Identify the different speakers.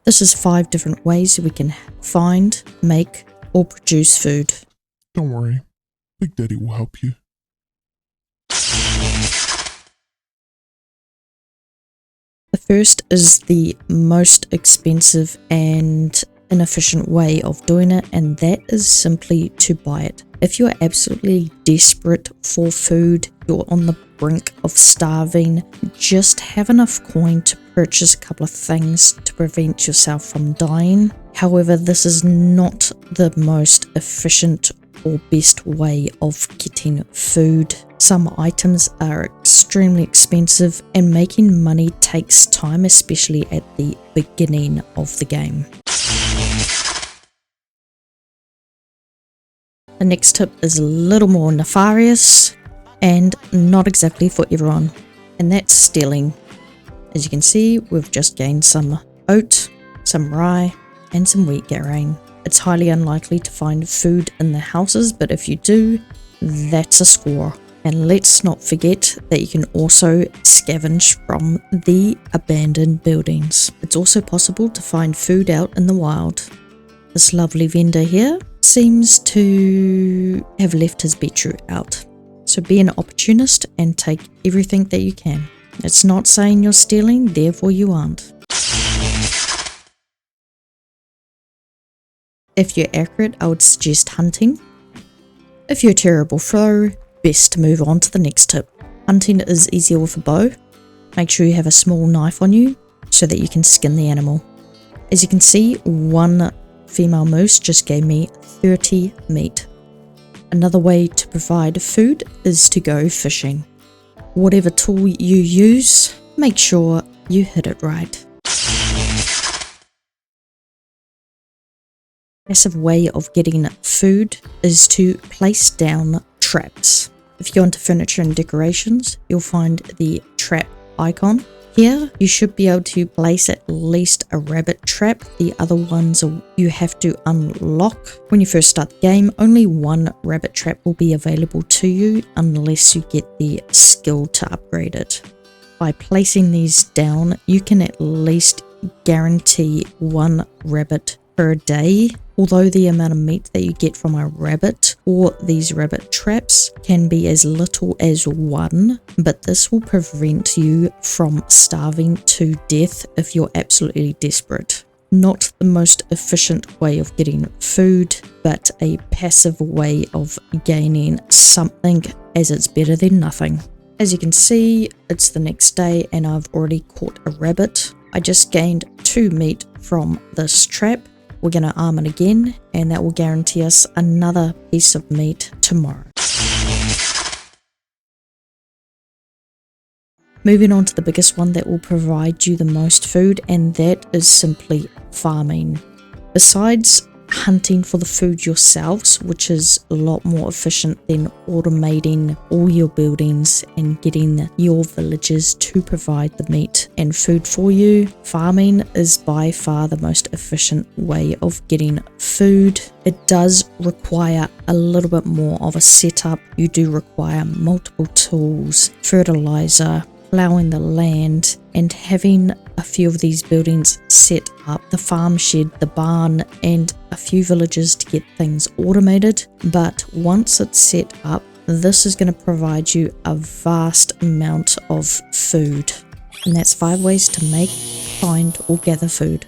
Speaker 1: This is 5 different ways we can find, make, or produce food.
Speaker 2: Don't worry, Big Daddy will help you.
Speaker 1: The first is the most expensive and inefficient way of doing it, and that is simply to buy it. If you're absolutely desperate for food, you're on the brink of starving, just have enough coin to purchase a couple of things to prevent yourself from dying. However, this is not the most efficient or best way of getting food. Some items are extremely expensive, and making money takes time, especially at the beginning of the game. The next tip is a little more nefarious and not exactly for everyone, and that's stealing. As you can see, we've just gained some oat, some rye, and some wheat grain. It's highly unlikely to find food in the houses, but if you do, that's a score. And let's not forget that you can also scavenge from the abandoned buildings. It's also possible to find food out in the wild. This lovely vendor here seems to have left his beetroot out. So be an opportunist and take everything that you can. It's not saying you're stealing, therefore you aren't. If you're accurate, I would suggest hunting. If you're a terrible thrower, best to move on to the next tip. Hunting is easier with a bow. Make sure you have a small knife on you so that you can skin the animal. As you can see, one female moose just gave me 30 meat. Another way to provide food is to go fishing. Whatever tool you use, make sure you hit it right. A massive way of getting food is to place down traps. If you're into furniture and decorations, you'll find the trap icon. Here, you should be able to place at least a rabbit trap. The other ones you have to unlock. When you first start the game, only one rabbit trap will be available to you unless you get the skill to upgrade it. By placing these down, you can at least guarantee one rabbit per day. Although the amount of meat that you get from a rabbit or these rabbit traps can be as little as 1, but this will prevent you from starving to death if you're absolutely desperate. Not the most efficient way of getting food, but a passive way of gaining something, as it's better than nothing. As you can see, it's the next day and I've already caught a rabbit. I just gained 2 meat from this trap. We're going to arm it again, and that will guarantee us another piece of meat tomorrow. Moving on to the biggest one that will provide you the most food, and that is simply farming. Besides hunting for the food yourselves, which is a lot more efficient than automating all your buildings and getting your villagers to provide the meat and food for you, farming is by far the most efficient way of getting food. It does require a little bit more of a setup. You do require multiple tools, fertilizer, plowing the land, and having a few of these buildings set up, the farm shed, the barn, and a few villages to get things automated. But once it's set up, this is going to provide you a vast amount of food. And that's 5 ways to make, find, or gather food.